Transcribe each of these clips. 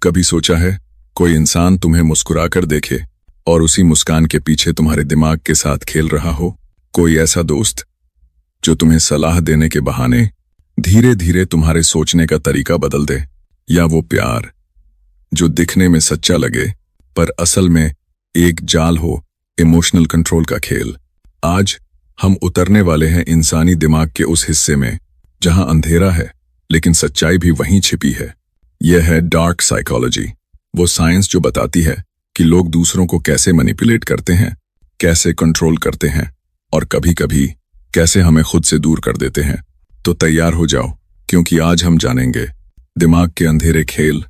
कभी सोचा है कोई इंसान तुम्हें मुस्कुरा कर देखे और उसी मुस्कान के पीछे तुम्हारे दिमाग के साथ खेल रहा हो? कोई ऐसा दोस्त जो तुम्हें सलाह देने के बहाने धीरे धीरे तुम्हारे सोचने का तरीका बदल दे? या वो प्यार जो दिखने में सच्चा लगे पर असल में एक जाल हो, इमोशनल कंट्रोल का खेल? आज हम उतरने वाले हैं इंसानी दिमाग के उस हिस्से में जहां अंधेरा है लेकिन सच्चाई भी वहीं छिपी है। यह है डार्क साइकोलॉजी, वो साइंस जो बताती है कि लोग दूसरों को कैसे मैनिपुलेट करते हैं, कैसे कंट्रोल करते हैं और कभी-कभी कैसे हमें खुद से दूर कर देते हैं। तो तैयार हो जाओ, क्योंकि आज हम जानेंगे दिमाग के अंधेरे खेल,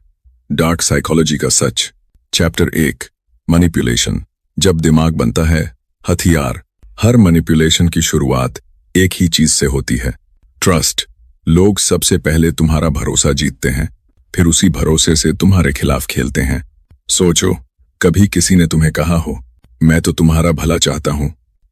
डार्क साइकोलॉजी का सच। Chapter 1, manipulation. जब दिमाग बनता है हथियार। हर मैनिपुलेशन की शुरुआत एक ही चीज से होती है, ट्रस्ट। लोग सबसे पहले तुम्हारा भरोसा जीतते हैं, फिर उसी भरोसे से तुम्हारे खिलाफ खेलते हैं। सोचो, कभी किसी ने तुम्हें कहा हो, मैं तो तुम्हारा भला चाहता हूं,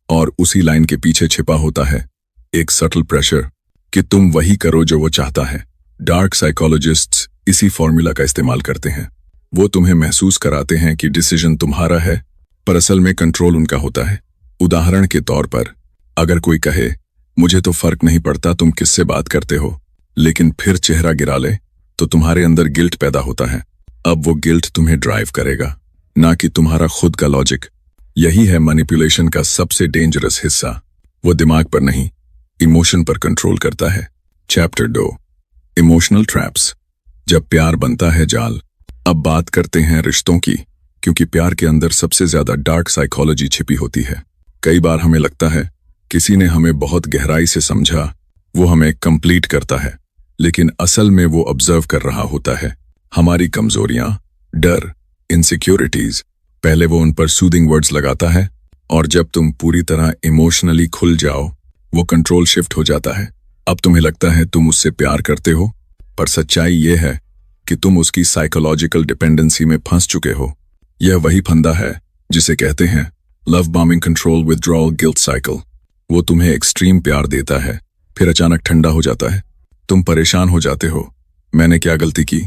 और उसी लाइन के पीछे छिपा होता है एक सटल प्रेशर कि तुम वही करो जो वो चाहता है। डार्क साइकोलॉजिस्ट्स इसी फॉर्मूला का इस्तेमाल करते हैं। वो तुम्हें महसूस कराते हैं कि डिसीजन तुम्हारा है, पर असल में कंट्रोल उनका होता है। उदाहरण के तौर पर, अगर कोई कहे, मुझे तो फर्क नहीं पड़ता तुम किससे बात करते हो, लेकिन फिर चेहरा गिरा ले, तो तुम्हारे अंदर गिल्ट पैदा होता है। अब वो गिल्ट तुम्हें ड्राइव करेगा, ना कि तुम्हारा खुद का लॉजिक। यही है मैनिपुलेशन का सबसे डेंजरस हिस्सा। वो दिमाग पर नहीं, इमोशन पर कंट्रोल करता है। Chapter 2, emotional traps. जब प्यार बनता है जाल। अब बात करते हैं रिश्तों की, क्योंकि प्यार के अंदर सबसे ज्यादा डार्क साइकोलॉजी छिपी होती है। कई बार हमें लगता है किसी ने हमें बहुत गहराई से समझा, वो हमें कंप्लीट करता है, लेकिन असल में वो ऑब्जर्व कर रहा होता है हमारी कमजोरियां, डर, इनसिक्योरिटीज। पहले वो उन पर सूदिंग वर्ड्स लगाता है, और जब तुम पूरी तरह इमोशनली खुल जाओ, वो कंट्रोल शिफ्ट हो जाता है। अब तुम्हें लगता है तुम उससे प्यार करते हो, पर सच्चाई ये है कि तुम उसकी साइकोलॉजिकल डिपेंडेंसी में फंस चुके हो। यह वही फंदा है जिसे कहते हैं love bombing, control, withdrawal, guilt cycle. वो तुम्हें एक्सट्रीम प्यार देता है, फिर अचानक ठंडा हो जाता है। तुम परेशान हो जाते हो, मैंने क्या गलती की,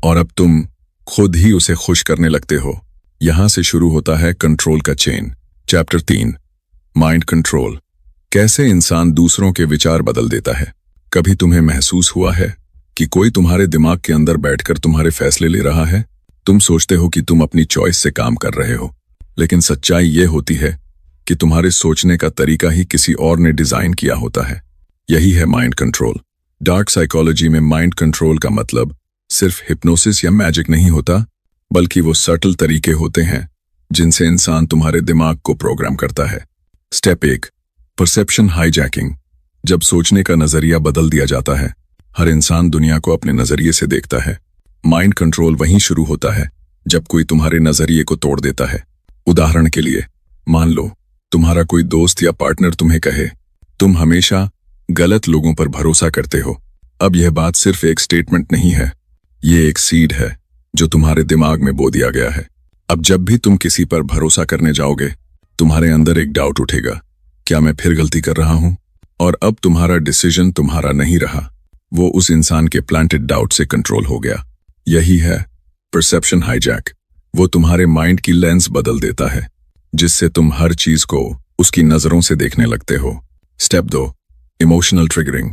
और अब तुम खुद ही उसे खुश करने लगते हो। यहां से शुरू होता है कंट्रोल का चेन। Chapter 3, mind control. कैसे इंसान दूसरों के विचार बदल देता है। कभी तुम्हें महसूस हुआ है कि कोई तुम्हारे दिमाग के अंदर बैठकर तुम्हारे फैसले ले रहा है? तुम सोचते हो कि तुम अपनी चॉइस से काम कर रहे हो, लेकिन सच्चाई ये होती है कि तुम्हारे सोचने का तरीका ही किसी और ने डिजाइन किया होता है। यही है माइंड कंट्रोल। डार्क साइकोलॉजी में माइंड कंट्रोल का मतलब सिर्फ हिप्नोसिस या मैजिक नहीं होता, बल्कि वो सटल तरीके होते हैं जिनसे इंसान तुम्हारे दिमाग को प्रोग्राम करता है। Step 1, perception hijacking. जब सोचने का नजरिया बदल दिया जाता है, हर इंसान दुनिया को अपने नजरिए से देखता है। माइंड कंट्रोल वहीं शुरू होता है जब कोई तुम्हारे नजरिए को तोड़ देता है। उदाहरण के लिए, मान लो तुम्हारा कोई दोस्त या पार्टनर तुम्हें कहे, तुम हमेशा गलत लोगों पर भरोसा करते हो। अब यह बात सिर्फ एक स्टेटमेंट नहीं है, ये एक सीड है जो तुम्हारे दिमाग में बो दिया गया है। अब जब भी तुम किसी पर भरोसा करने जाओगे, तुम्हारे अंदर एक डाउट उठेगा, क्या मैं फिर गलती कर रहा हूं? और अब तुम्हारा डिसीजन तुम्हारा नहीं रहा, वो उस इंसान के प्लांटेड डाउट से कंट्रोल हो गया। यही है परसेप्शन हाईजैक। वो तुम्हारे माइंड की लेंस बदल देता है, जिससे तुम हर चीज को उसकी नजरों से देखने लगते हो। Step 2, emotional triggering.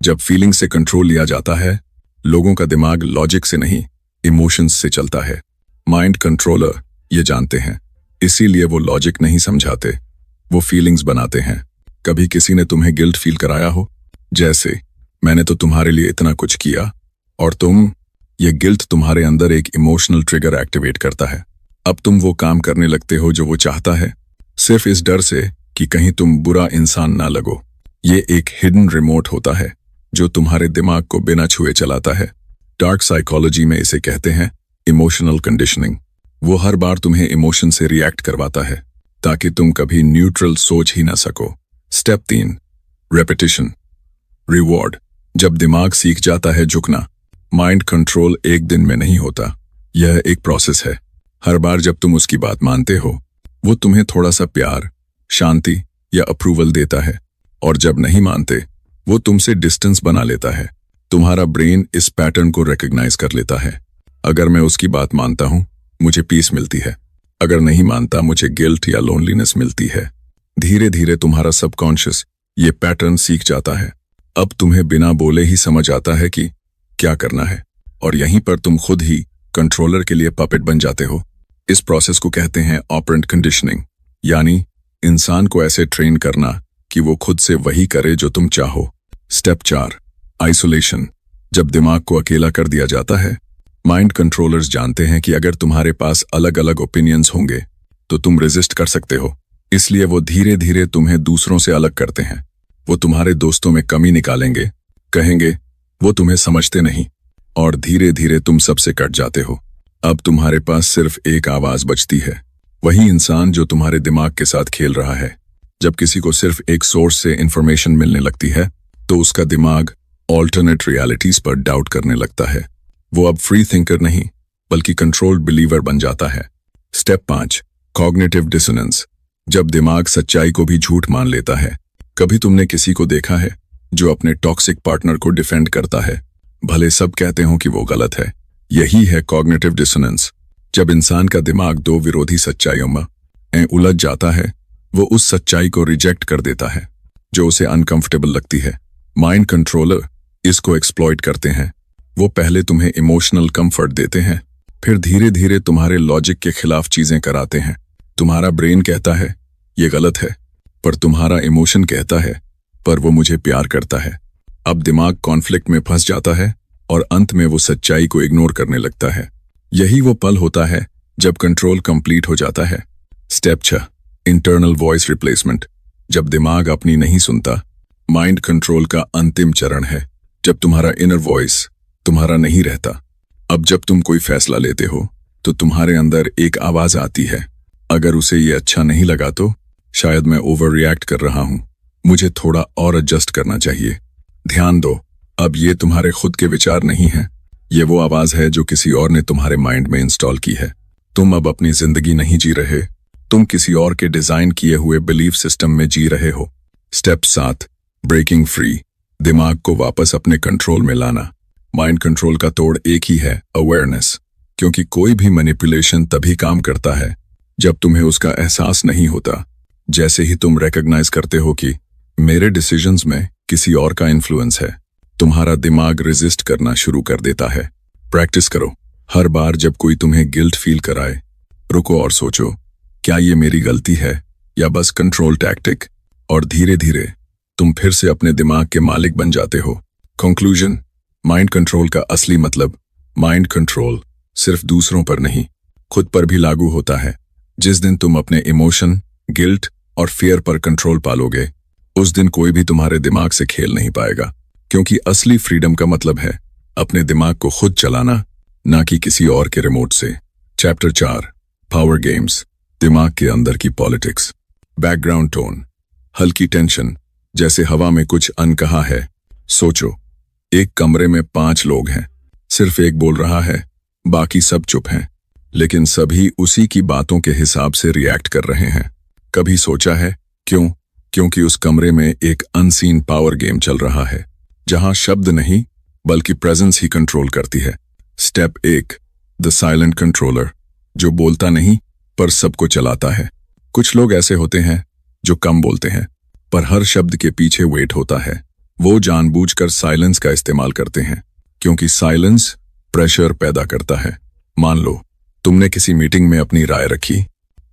जब फीलिंग से कंट्रोल लिया जाता है, लोगों का दिमाग लॉजिक से नहीं, इमोशंस से चलता है। माइंड कंट्रोलर ये जानते हैं, इसीलिए वो लॉजिक नहीं समझाते, वो फीलिंग्स बनाते हैं। कभी किसी ने तुम्हें गिल्ट फील कराया हो, जैसे मैंने तो तुम्हारे लिए इतना कुछ किया, और ये गिल्ट तुम्हारे अंदर एक इमोशनल ट्रिगर एक्टिवेट करता है। अब तुम वो काम करने लगते हो जो वो चाहता है, सिर्फ इस डर से कि कहीं तुम बुरा इंसान ना लगो। ये एक हिडन रिमोट होता है जो तुम्हारे दिमाग को बिना छुए चलाता है। डार्क साइकोलॉजी में इसे कहते हैं इमोशनल कंडीशनिंग। वो हर बार तुम्हें इमोशन से रिएक्ट करवाता है ताकि तुम कभी न्यूट्रल सोच ही ना सको। Step 3, repetition, reward. जब दिमाग सीख जाता है झुकना, माइंड कंट्रोल एक दिन में नहीं होता, यह एक प्रोसेस है। हर बार जब तुम उसकी बात मानते हो, वो तुम्हें थोड़ा सा प्यार, शांति या अप्रूवल देता है, और जब नहीं मानते, वो तुमसे डिस्टेंस बना लेता है। तुम्हारा ब्रेन इस पैटर्न को रिकॉग्नाइज कर लेता है। अगर मैं उसकी बात मानता हूं मुझे पीस मिलती है, अगर नहीं मानता मुझे गिल्ट या लोनलीनेस मिलती है। धीरे धीरे तुम्हारा सबकॉन्शियस ये पैटर्न सीख जाता है। अब तुम्हें बिना बोले ही समझ आता है कि क्या करना है, और यहीं पर तुम खुद ही कंट्रोलर के लिए पपेट बन जाते हो। इस प्रोसेस को कहते हैं ऑपरेंट कंडीशनिंग, यानी इंसान को ऐसे ट्रेन करना कि वो खुद से वही करे जो तुम चाहो। Step 4, isolation. जब दिमाग को अकेला कर दिया जाता है, माइंड कंट्रोलर्स जानते हैं कि अगर तुम्हारे पास अलग अलग ओपिनियंस होंगे तो तुम रेजिस्ट कर सकते हो, इसलिए वो धीरे धीरे तुम्हें दूसरों से अलग करते हैं। वो तुम्हारे दोस्तों में कमी निकालेंगे, कहेंगे वो तुम्हें समझते नहीं, और धीरे धीरे तुम सबसे कट जाते हो। अब तुम्हारे पास सिर्फ एक आवाज बचती है, वही इंसान जो तुम्हारे दिमाग के साथ खेल रहा है। जब किसी को सिर्फ एक सोर्स से इंफॉर्मेशन मिलने लगती है तो उसका दिमाग ऑल्टरनेट रियलिटीज पर डाउट करने लगता है। वो अब फ्री थिंकर नहीं बल्कि कंट्रोल्ड बिलीवर बन जाता है। Step 5, cognitive dissonance. जब दिमाग सच्चाई को भी झूठ मान लेता है। कभी तुमने किसी को देखा है जो अपने टॉक्सिक पार्टनर को डिफेंड करता है, भले सब कहते हो कि वो गलत है। यही है कॉग्निटिव डिसोनेंस। जब इंसान का दिमाग दो विरोधी सच्चाइयों में उलझ जाता है, वो उस सच्चाई को रिजेक्ट कर देता है जो उसे अनकंफर्टेबल लगती है। माइंड कंट्रोलर इसको एक्सप्लॉइट करते हैं। वो पहले तुम्हें इमोशनल कंफर्ट देते हैं, फिर धीरे धीरे तुम्हारे लॉजिक के खिलाफ चीजें कराते हैं। तुम्हारा ब्रेन कहता है ये गलत है, पर तुम्हारा इमोशन कहता है पर वो मुझे प्यार करता है। अब दिमाग कॉन्फ्लिक्ट में फंस जाता है और अंत में वो सच्चाई को इग्नोर करने लगता है। यही वो पल होता है जब कंट्रोल कंप्लीट हो जाता है। Step 6, internal voice replacement. जब दिमाग अपनी नहीं सुनता, माइंड कंट्रोल का अंतिम चरण है जब तुम्हारा इनर वॉइस तुम्हारा नहीं रहता। अब जब तुम कोई फैसला लेते हो तो तुम्हारे अंदर एक आवाज आती है, अगर उसे ये अच्छा नहीं लगा तो शायद मैं ओवर रिएक्ट कर रहा हूं, मुझे थोड़ा और एडजस्ट करना चाहिए। ध्यान दो, अब ये तुम्हारे खुद के विचार नहीं हैं, ये वो आवाज है जो किसी और ने तुम्हारे माइंड में इंस्टॉल की है। तुम अब अपनी जिंदगी नहीं जी रहे, तुम किसी और के डिजाइन किए हुए बिलीफ सिस्टम में जी रहे हो। Step 7, breaking free. दिमाग को वापस अपने कंट्रोल में लाना। माइंड कंट्रोल का तोड़ एक ही है, अवेयरनेस। क्योंकि कोई भी मैनिपुलेशन तभी काम करता है जब तुम्हें उसका एहसास नहीं होता। जैसे ही तुम रिकॉग्नाइज करते हो कि मेरे डिसीजंस में किसी और का इन्फ्लुएंस है, तुम्हारा दिमाग रेजिस्ट करना शुरू कर देता है। प्रैक्टिस करो। हर बार जब कोई तुम्हें गिल्ट फील कराए, रुको और सोचो, क्या ये मेरी गलती है या बस कंट्रोल टैक्टिक? और धीरे धीरे तुम फिर से अपने दिमाग के मालिक बन जाते हो। कंक्लूजन, माइंड कंट्रोल का असली मतलब, माइंड कंट्रोल सिर्फ दूसरों पर नहीं, खुद पर भी लागू होता है। जिस दिन तुम अपने इमोशन, गिल्ट और फियर पर कंट्रोल पालोगे, उस दिन कोई भी तुम्हारे दिमाग से खेल नहीं पाएगा। क्योंकि असली फ्रीडम का मतलब है अपने दिमाग को खुद चलाना, ना कि किसी और के रिमोट से। Chapter 4, power games. दिमाग के अंदर की पॉलिटिक्स। बैकग्राउंड टोन, हल्की टेंशन, जैसे हवा में कुछ अनकहा है। सोचो, एक कमरे में 5 लोग हैं, सिर्फ एक बोल रहा है, बाकी सब चुप हैं, लेकिन सभी उसी की बातों के हिसाब से रिएक्ट कर रहे हैं। कभी सोचा है क्यों? क्योंकि उस कमरे में एक अनसीन पावर गेम चल रहा है, जहां शब्द नहीं बल्कि प्रेजेंस ही कंट्रोल करती है। स्टेप 1, द साइलेंट कंट्रोलर, जो बोलता नहीं पर सबको चलाता है। कुछ लोग ऐसे होते हैं जो कम बोलते हैं पर हर शब्द के पीछे वेट होता है। वो जानबूझकर साइलेंस का इस्तेमाल करते हैं क्योंकि साइलेंस प्रेशर पैदा करता है। मान लो तुमने किसी मीटिंग में अपनी राय रखी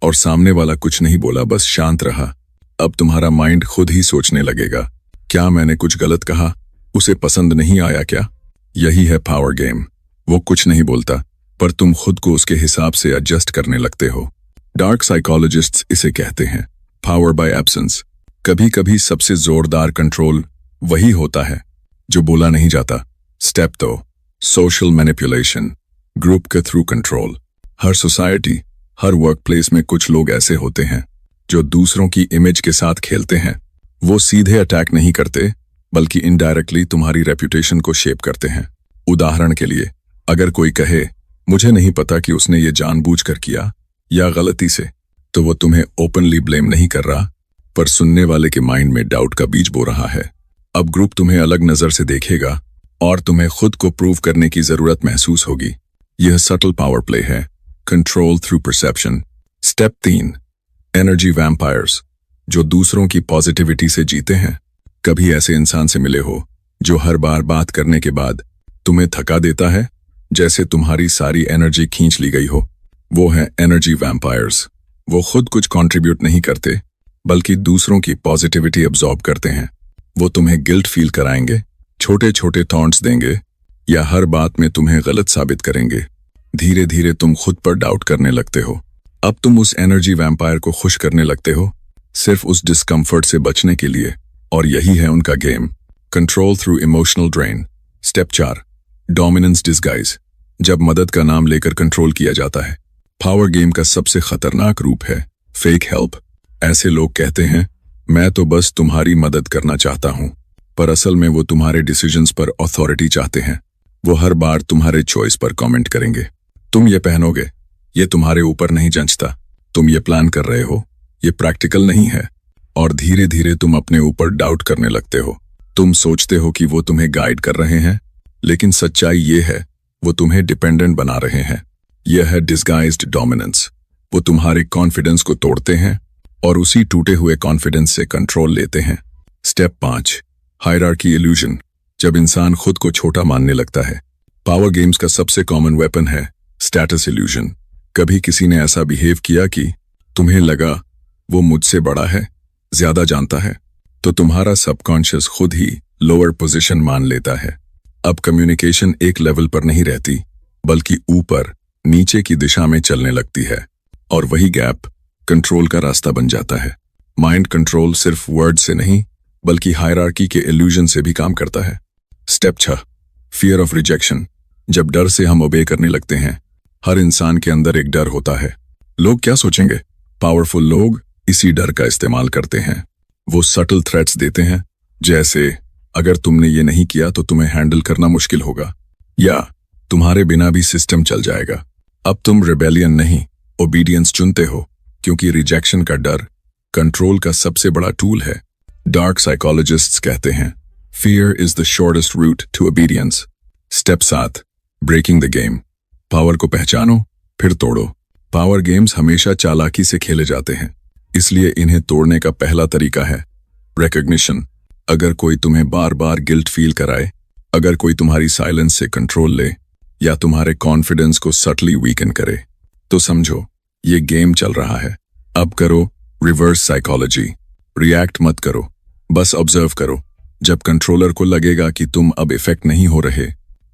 और सामने वाला कुछ नहीं बोला, बस शांत रहा। अब तुम्हारा माइंड खुद ही सोचने लगेगा, क्या मैंने कुछ गलत कहा? उसे पसंद नहीं आया क्या? यही है पावर गेम। वो कुछ नहीं बोलता पर तुम खुद को उसके हिसाब से एडजस्ट करने लगते हो। डार्क साइकोलॉजिस्ट्स इसे कहते हैं पावर बाय एब्सेंस। कभी कभी सबसे जोरदार कंट्रोल वही होता है जो बोला नहीं जाता। स्टेप 2, सोशल मैनिपुलेशन, ग्रुप के थ्रू कंट्रोल। हर सोसाइटी, हर वर्क प्लेस में कुछ लोग ऐसे होते हैं जो दूसरों की इमेज के साथ खेलते हैं। वो सीधे अटैक नहीं करते बल्कि इनडायरेक्टली तुम्हारी रेपुटेशन को शेप करते हैं। उदाहरण के लिए, अगर कोई कहे मुझे नहीं पता कि उसने ये जानबूझकर किया या गलती से, तो वो तुम्हें ओपनली ब्लेम नहीं कर रहा पर सुनने वाले के माइंड में डाउट का बीज बो रहा है। अब ग्रुप तुम्हें अलग नजर से देखेगा और तुम्हें खुद को प्रूव करने की जरूरत महसूस होगी। यह सटल पावर प्ले है, control through perception. Step 3, energy vampires, जो दूसरों की पॉजिटिविटी से जीते हैं। कभी ऐसे इंसान से मिले हो जो हर बार बात करने के बाद तुम्हें थका देता है, जैसे तुम्हारी सारी एनर्जी खींच ली गई हो। वो है एनर्जी वैम्पायर्स। वो खुद कुछ कंट्रीब्यूट नहीं करते, बल्कि दूसरों की पॉजिटिविटी अब्सॉर्ब करते हैं। वो तुम्हें गिल्ट फील कराएंगे, छोटे छोटे थॉट्स देंगे, या हर बात में तुम्हें गलत साबित करेंगे। धीरे धीरे तुम खुद पर डाउट करने लगते हो। अब तुम उस एनर्जी वैम्पायर को खुश करने लगते हो, सिर्फ उस डिस्कम्फर्ट से बचने के लिए। और यही है उनका game, control through emotional drain. Step 4, dominance disguise, जब मदद का नाम लेकर कंट्रोल किया जाता है। पावर गेम का सबसे खतरनाक रूप है फेक हेल्प। ऐसे लोग कहते हैं, मैं तो बस तुम्हारी मदद करना चाहता हूं, पर असल में वो तुम्हारे डिसीजंस पर अथॉरिटी चाहते हैं। वो हर बार तुम्हारे चॉइस पर कमेंट करेंगे। तुम ये पहनोगे, ये तुम्हारे ऊपर नहीं जंचता। तुम ये प्लान कर रहे हो, ये प्रैक्टिकल नहीं है। और धीरे धीरे तुम अपने ऊपर डाउट करने लगते हो। तुम सोचते हो कि वो तुम्हें गाइड कर रहे हैं, लेकिन सच्चाई ये है वो तुम्हें डिपेंडेंट बना रहे हैं। यह है डिस्गाइज्ड डोमिनेंस। वो तुम्हारे कॉन्फिडेंस को तोड़ते हैं और उसी टूटे हुए कॉन्फिडेंस से कंट्रोल लेते हैं। स्टेप 5, हायरार्की इल्यूजन, जब इंसान खुद को छोटा मानने लगता है। पावर गेम्स का सबसे कॉमन वेपन है स्टेटस इल्यूजन। कभी किसी ने ऐसा बिहेव किया कि तुम्हें लगा वो मुझसे बड़ा है, ज्यादा जानता है, तो तुम्हारा सबकॉन्शियस खुद ही लोअर पोजीशन मान लेता है। अब कम्युनिकेशन एक लेवल पर नहीं रहती, बल्कि ऊपर नीचे की दिशा में चलने लगती है। और वही गैप कंट्रोल का रास्ता बन जाता है। माइंड कंट्रोल सिर्फ वर्ड से नहीं, बल्कि हायरार्की के इल्यूजन से भी काम करता है। स्टेप 6, फियर ऑफ रिजेक्शन, जब डर से हम ओबे करने लगते हैं। हर इंसान के अंदर एक डर होता है, लोग क्या सोचेंगे। पावरफुल लोग इसी डर का इस्तेमाल करते हैं। वो सटल थ्रेट्स देते हैं, जैसे अगर तुमने ये नहीं किया तो तुम्हें हैंडल करना मुश्किल होगा, या तुम्हारे बिना भी सिस्टम चल जाएगा। अब तुम रिबेलियन नहीं, ओबीडियंस चुनते हो, क्योंकि रिजेक्शन का डर कंट्रोल का सबसे बड़ा टूल है। डार्क साइकोलॉजिस्ट्स कहते हैं, fear is the shortest route to obedience. Step 7, breaking the game, power को पहचानो फिर तोड़ो। पावर गेम्स हमेशा चालाकी से खेले जाते हैं, इसलिए इन्हें तोड़ने का पहला तरीका है रिकॉग्निशन। अगर कोई तुम्हें बार बार गिल्ट फील कराए, अगर कोई तुम्हारी साइलेंस से कंट्रोल ले, या तुम्हारे कॉन्फिडेंस को सटली वीकन करे, तो समझो ये गेम चल रहा है। अब करो रिवर्स साइकोलॉजी, रिएक्ट मत करो, बस ऑब्जर्व करो। जब कंट्रोलर को लगेगा कि तुम अब इफेक्ट नहीं हो रहे,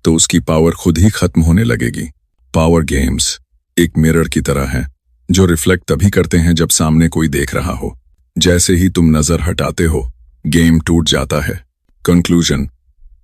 तो उसकी पावर खुद ही खत्म होने लगेगी। पावर गेम्स एक मिरर की तरह हैं, जो रिफ्लेक्ट तभी करते हैं जब सामने कोई देख रहा हो। जैसे ही तुम नजर हटाते हो, गेम टूट जाता है। कंक्लूजन,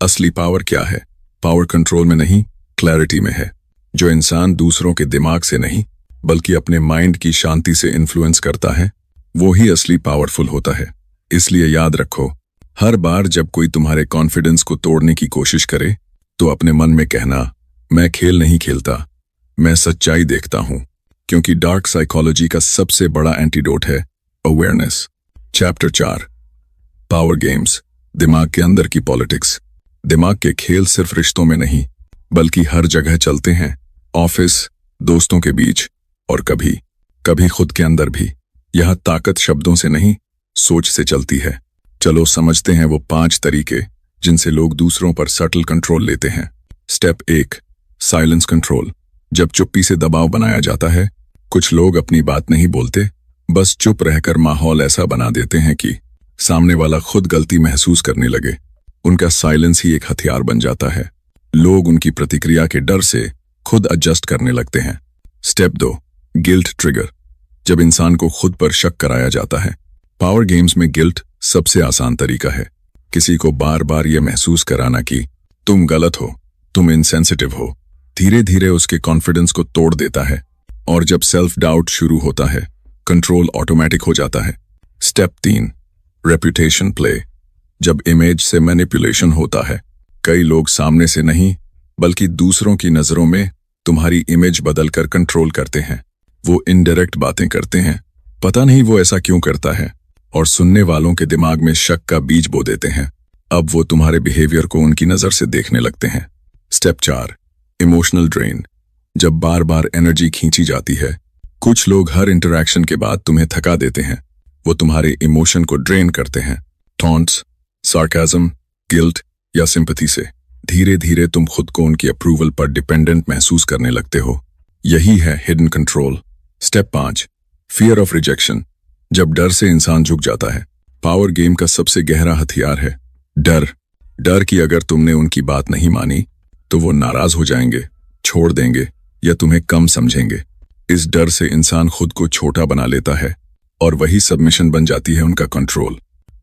असली पावर क्या है? पावर कंट्रोल में नहीं, क्लैरिटी में है। जो इंसान दूसरों के दिमाग से नहीं, बल्कि अपने माइंड की शांति से इन्फ्लुएंस करता है, वो ही असली पावरफुल होता है। इसलिए याद रखो, हर बार जब कोई तुम्हारे कॉन्फिडेंस को तोड़ने की कोशिश करे, तो अपने मन में कहना, मैं खेल नहीं खेलता, मैं सच्चाई देखता हूं। क्योंकि डार्क साइकोलॉजी का सबसे बड़ा एंटीडोट है अवेयरनेस। चैप्टर 4, पावर गेम्स, दिमाग के अंदर की पॉलिटिक्स। दिमाग के खेल सिर्फ रिश्तों में नहीं, बल्कि हर जगह चलते हैं, ऑफिस, दोस्तों के बीच, और कभी कभी खुद के अंदर भी। यह ताकत शब्दों से नहीं, सोच से चलती है। चलो समझते हैं वो 5 तरीके जिनसे लोग दूसरों पर सटल कंट्रोल लेते हैं। स्टेप 1, साइलेंस कंट्रोल, जब चुप्पी से दबाव बनाया जाता है। कुछ लोग अपनी बात नहीं बोलते, बस चुप रहकर माहौल ऐसा बना देते हैं कि सामने वाला खुद गलती महसूस करने लगे। उनका साइलेंस ही एक हथियार बन जाता है। लोग उनकी प्रतिक्रिया के डर से खुद एडजस्ट करने लगते हैं। स्टेप 2, गिल्ट ट्रिगर, जब इंसान को खुद पर शक कराया जाता है। पावर गेम्स में गिल्ट सबसे आसान तरीका है। किसी को बार बार यह महसूस कराना कि तुम गलत हो, तुम इनसेंसिटिव हो, धीरे धीरे उसके कॉन्फिडेंस को तोड़ देता है। और जब सेल्फ डाउट शुरू होता है, कंट्रोल ऑटोमेटिक हो जाता है। स्टेप 3, रेपुटेशन प्ले, जब इमेज से मैनिपुलेशन होता है। कई लोग सामने से नहीं, बल्कि दूसरों की नजरों में तुम्हारी इमेज बदलकर कंट्रोल करते हैं। वो इनडायरेक्ट बातें करते हैं, पता नहीं वो ऐसा क्यों करता है, और सुनने वालों के दिमाग में शक का बीज बो देते हैं। अब वो तुम्हारे बिहेवियर को उनकी नजर से देखने लगते हैं। स्टेप 4, इमोशनल ड्रेन, जब बार बार एनर्जी खींची जाती है। कुछ लोग हर इंटरैक्शन के बाद तुम्हें थका देते हैं। वो तुम्हारे इमोशन को ड्रेन करते हैं, टॉन्ट्स, सार्काज्म, गिल्ट या सिंपैथी से। धीरे धीरे तुम खुद को उनकी अप्रूवल पर डिपेंडेंट महसूस करने लगते हो। यही है hidden control. Step 5, fear of rejection. जब डर से इंसान झुक जाता है। पावर गेम का सबसे गहरा हथियार है डर। डर कि अगर तुमने उनकी बात नहीं मानी तो वो नाराज हो जाएंगे, छोड़ देंगे या तुम्हें कम समझेंगे। इस डर से इंसान खुद को छोटा बना लेता है और वही सबमिशन बन जाती है उनका कंट्रोल।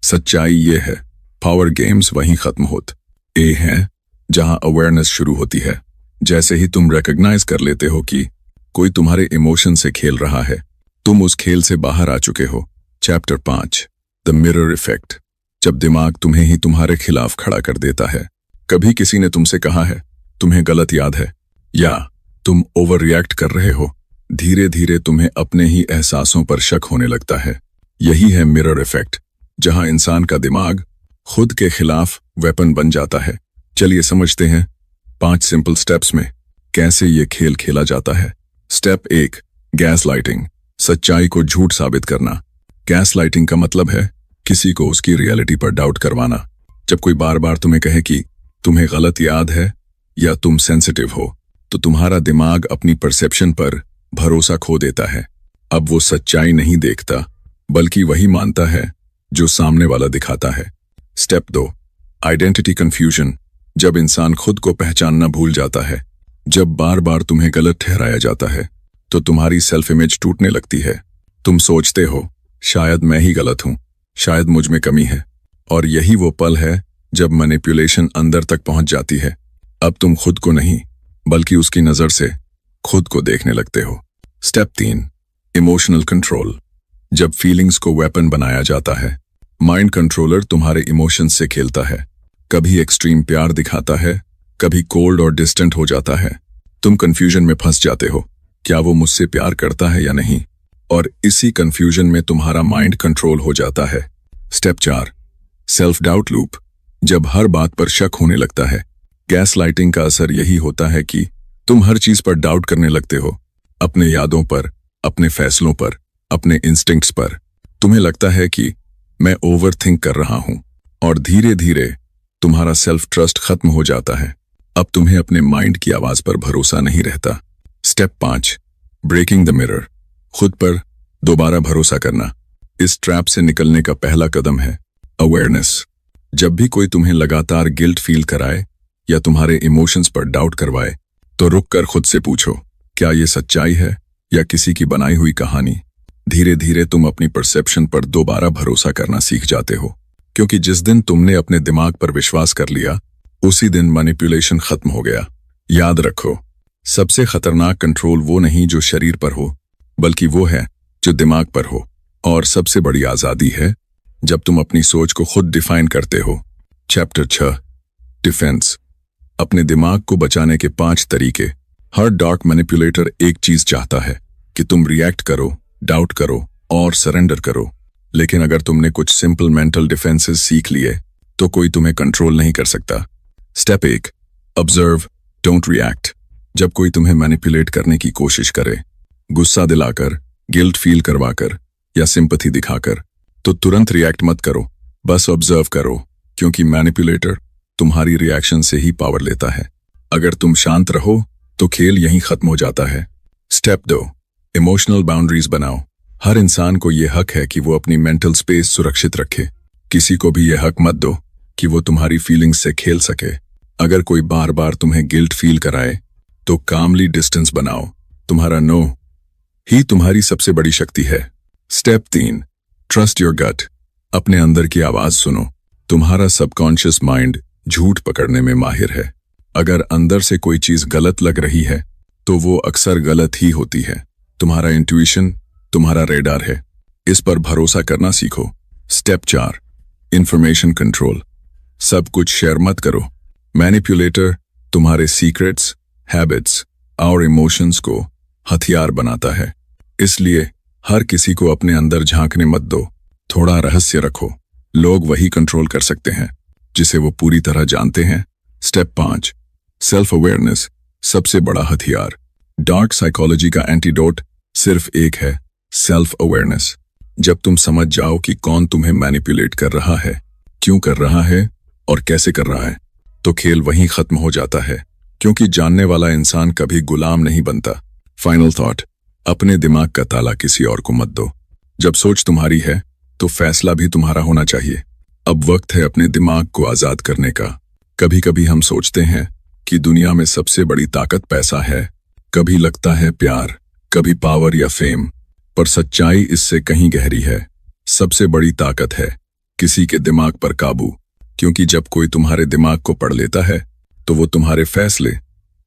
सच्चाई ये है, पावर गेम्स वहीं खत्म होते ए है जहां अवेयरनेस शुरू होती है। जैसे ही तुम रिकॉग्नाइज कर लेते हो कि कोई तुम्हारे इमोशन से खेल रहा है, तुम उस खेल से बाहर आ चुके हो। Chapter 5, the mirror effect. जब दिमाग तुम्हें ही तुम्हारे खिलाफ खड़ा कर देता है। कभी किसी ने तुमसे कहा है तुम्हें गलत याद है, या तुम ओवर रिएक्ट कर रहे हो। धीरे धीरे तुम्हें अपने ही एहसासों पर शक होने लगता है। यही है मिरर इफेक्ट, जहां इंसान का दिमाग खुद के खिलाफ वेपन बन जाता है। चलिए समझते हैं 5 सिंपल स्टेप्स में कैसे ये खेल खेला जाता है। Step 1, gas lighting. सच्चाई को झूठ साबित करना। गैस लाइटिंग का मतलब है किसी को उसकी रियलिटी पर डाउट करवाना। जब कोई बार बार तुम्हें कहे कि तुम्हें गलत याद है या तुम सेंसिटिव हो, तो तुम्हारा दिमाग अपनी परसेप्शन पर भरोसा खो देता है। अब वो सच्चाई नहीं देखता, बल्कि वही मानता है जो सामने वाला दिखाता है। Step 2, identity confusion. जब इंसान खुद को पहचानना भूल जाता है। जब बार बार तुम्हें गलत ठहराया जाता है तो तुम्हारी सेल्फ इमेज टूटने लगती है। तुम सोचते हो शायद मैं ही गलत हूं, शायद मुझ में कमी है। और यही वो पल है जब मैनिपुलेशन अंदर तक पहुंच जाती है। अब तुम खुद को नहीं, बल्कि उसकी नजर से खुद को देखने लगते हो। Step 3, emotional control. जब फीलिंग्स को वेपन बनाया जाता है। माइंड कंट्रोलर तुम्हारे इमोशंस से खेलता है। कभी एक्सट्रीम प्यार दिखाता है, कभी कोल्ड और डिस्टेंट हो जाता है। तुम कंफ्यूजन में फंस जाते हो, क्या वो मुझसे प्यार करता है या नहीं। और इसी कंफ्यूजन में तुम्हारा माइंड कंट्रोल हो जाता है। Step 4, self doubt loop. जब हर बात पर शक होने लगता है। गैस लाइटिंग का असर यही होता है कि तुम हर चीज पर डाउट करने लगते हो। अपने यादों पर, अपने फैसलों पर, अपने इंस्टिंक्ट्स पर। तुम्हें लगता है कि मैं ओवर थिंक कर रहा हूं, और धीरे धीरे तुम्हारा सेल्फ ट्रस्ट खत्म हो जाता है। अब तुम्हें अपने माइंड की आवाज पर भरोसा नहीं रहता। Step 5, breaking the mirror. खुद पर दोबारा भरोसा करना। इस ट्रैप से निकलने का पहला कदम है अवेयरनेस। जब भी कोई तुम्हें लगातार गिल्ट फील कराए या तुम्हारे इमोशंस पर डाउट करवाए, तो रुक कर खुद से पूछो, क्या ये सच्चाई है या किसी की बनाई हुई कहानी। धीरे धीरे तुम अपनी परसेप्शन पर दोबारा भरोसा करना सीख जाते हो, क्योंकि जिस दिन तुमने अपने दिमाग पर विश्वास कर लिया, उसी दिन मैनिपुलेशन खत्म हो गया। याद रखो, सबसे खतरनाक कंट्रोल वो नहीं जो शरीर पर हो, बल्कि वो है जो दिमाग पर हो। और सबसे बड़ी आजादी है जब तुम अपनी सोच को खुद डिफाइन करते हो। Chapter 6, defence. अपने दिमाग को बचाने के 5 तरीके। हर डार्क मैनिपुलेटर एक चीज चाहता है कि तुम रिएक्ट करो, डाउट करो और सरेंडर करो। लेकिन अगर तुमने कुछ सिंपल मेंटल डिफेंसेस सीख लिए, तो कोई तुम्हें कंट्रोल नहीं कर सकता। Step 1, observe, don't react. जब कोई तुम्हें मैनिपुलेट करने की कोशिश करे, गुस्सा दिलाकर, गिल्ट फील करवाकर या सिंपैथी दिखाकर, तो तुरंत रिएक्ट मत करो, बस ऑब्जर्व करो, क्योंकि मैनिपुलेटर तुम्हारी रिएक्शन से ही पावर लेता है। अगर तुम शांत रहो तो खेल यहीं खत्म हो जाता है। स्टेप 2, इमोशनल बाउंड्रीज बनाओ। हर इंसान को यह हक है कि वो अपनी मेंटल स्पेस सुरक्षित रखे। किसी को भी यह हक मत दो कि वो तुम्हारी फीलिंग्स से खेल सके। अगर कोई बार बार तुम्हें गिल्ट फील कराए, तो कामली डिस्टेंस बनाओ। तुम्हारा नो ही तुम्हारी सबसे बड़ी शक्ति है। Step 3, trust your gut. अपने अंदर की आवाज सुनो। तुम्हारा सबकॉन्शियस माइंड झूठ पकड़ने में माहिर है। अगर अंदर से कोई चीज गलत लग रही है, तो वो अक्सर गलत ही होती है। तुम्हारा इंट्यूशन तुम्हारा रेडार है, इस पर भरोसा करना सीखो। Step 4, information control. सब कुछ शेयर मत करो। मैनिपुलेटर तुम्हारे सीक्रेट्स, हैबिट्स और इमोशंस को हथियार बनाता है, इसलिए हर किसी को अपने अंदर झांकने मत दो। थोड़ा रहस्य रखो। लोग वही कंट्रोल कर सकते हैं जिसे वो पूरी तरह जानते हैं। स्टेप 5, सेल्फ अवेयरनेस, सबसे बड़ा हथियार। डार्क साइकोलॉजी का एंटीडोट सिर्फ एक है, सेल्फ अवेयरनेस। जब तुम समझ जाओ कि कौन तुम्हें मैनिपुलेट कर रहा है, क्यों कर रहा है और कैसे कर रहा है, तो खेल वहीं खत्म हो जाता है, क्योंकि जानने वाला इंसान कभी गुलाम नहीं बनता। फाइनल थॉट, अपने दिमाग का ताला किसी और को मत दो। जब सोच तुम्हारी है तो फैसला भी तुम्हारा होना चाहिए। अब वक्त है अपने दिमाग को आजाद करने का। कभी कभी हम सोचते हैं कि दुनिया में सबसे बड़ी ताकत पैसा है, कभी लगता है प्यार, कभी पावर या फेम, पर सच्चाई इससे कहीं गहरी है। सबसे बड़ी ताकत है किसी के दिमाग पर काबू, क्योंकि जब कोई तुम्हारे दिमाग को पढ़ लेता है तो वो तुम्हारे फैसले,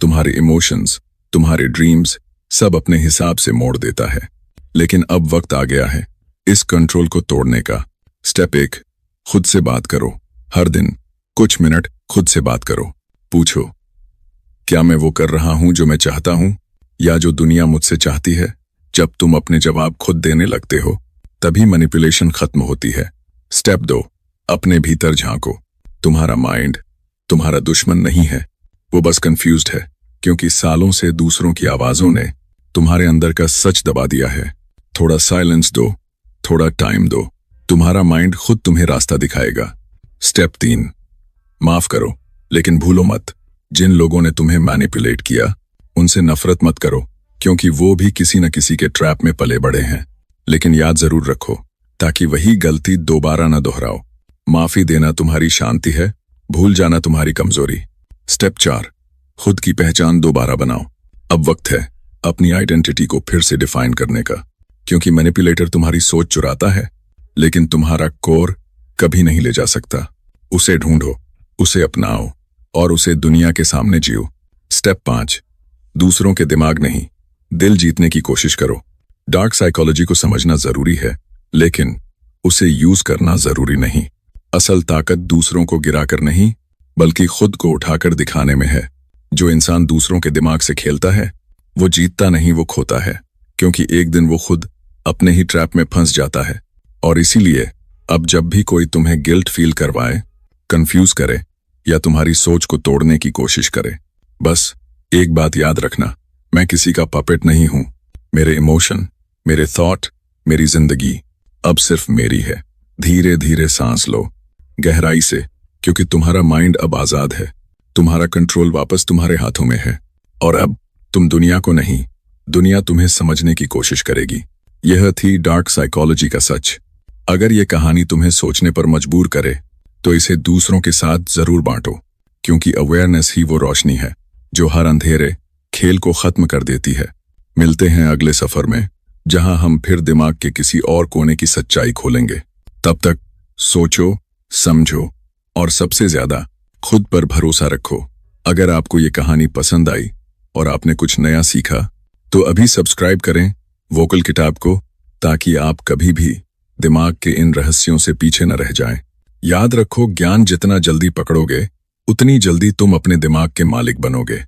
तुम्हारे इमोशंस, तुम्हारे ड्रीम्स सब अपने हिसाब से मोड़ देता है। लेकिन अब वक्त आ गया है इस कंट्रोल को तोड़ने का। स्टेप 1, खुद से बात करो। हर दिन कुछ मिनट खुद से बात करो। पूछो, क्या मैं वो कर रहा हूं जो मैं चाहता हूं या जो दुनिया मुझसे चाहती है? जब तुम अपने जवाब खुद देने लगते हो तभी मैनिपुलेशन खत्म होती है। स्टेप 2, अपने भीतर झांको। तुम्हारा माइंड तुम्हारा दुश्मन नहीं है, वो बस कंफ्यूज्ड है, क्योंकि सालों से दूसरों की आवाजों ने तुम्हारे अंदर का सच दबा दिया है। थोड़ा साइलेंस दो, थोड़ा टाइम दो, तुम्हारा माइंड खुद तुम्हें रास्ता दिखाएगा। स्टेप 3, माफ करो, लेकिन भूलो मत, जिन लोगों ने तुम्हें मैनिपुलेट किया उनसे नफरत मत करो, क्योंकि वो भी किसी न किसी के ट्रैप में पले बड़े हैं। लेकिन याद जरूर रखो, ताकि वही गलती दोबारा न दोहराओ। माफी देना तुम्हारी शांति है, भूल जाना तुम्हारी कमजोरी। स्टेप 4, खुद की पहचान दोबारा बनाओ। अब वक्त है अपनी आइडेंटिटी को फिर से डिफाइन करने का, क्योंकि मैनिपुलेटर तुम्हारी सोच चुराता है, लेकिन तुम्हारा कोर कभी नहीं ले जा सकता। उसे ढूंढो, उसे अपनाओ और उसे दुनिया के सामने जियो। स्टेप 5, दूसरों के दिमाग नहीं, दिल जीतने की कोशिश करो। डार्क साइकोलॉजी को समझना जरूरी है, लेकिन उसे यूज करना जरूरी नहीं। असल ताकत दूसरों को गिराकर नहीं, बल्कि खुद को उठाकर दिखाने में है। जो इंसान दूसरों के दिमाग से खेलता है वो जीतता नहीं, वो खोता है, क्योंकि एक दिन वो खुद अपने ही ट्रैप में फंस जाता है। और इसीलिए अब जब भी कोई तुम्हें गिल्ट फील करवाए, कंफ्यूज करे या तुम्हारी सोच को तोड़ने की कोशिश करे, बस एक बात याद रखना, मैं किसी का पपेट नहीं हूं। मेरे इमोशन, मेरे थॉट, मेरी जिंदगी अब सिर्फ मेरी है। धीरे धीरे सांस लो, गहराई से, क्योंकि तुम्हारा माइंड अब आजाद है। तुम्हारा कंट्रोल वापस तुम्हारे हाथों में है। और अब तुम दुनिया को नहीं, दुनिया तुम्हें समझने की कोशिश करेगी। यह थी डार्क साइकोलॉजी का सच। अगर यह कहानी तुम्हें सोचने पर मजबूर करे तो इसे दूसरों के साथ जरूर बांटो, क्योंकि अवेयरनेस ही वो रोशनी है जो हर अंधेरे खेल को खत्म कर देती है। मिलते हैं अगले सफर में, जहां हम फिर दिमाग के किसी और कोने की सच्चाई खोलेंगे। तब तक सोचो, समझो और सबसे ज्यादा खुद पर भरोसा रखो। अगर आपको ये कहानी पसंद आई और आपने कुछ नया सीखा तो अभी सब्सक्राइब करें वोकल किताब को, ताकि आप कभी भी दिमाग के इन रहस्यों से पीछे न रह जाएं। याद रखो, ज्ञान जितना जल्दी पकड़ोगे उतनी जल्दी तुम अपने दिमाग के मालिक बनोगे।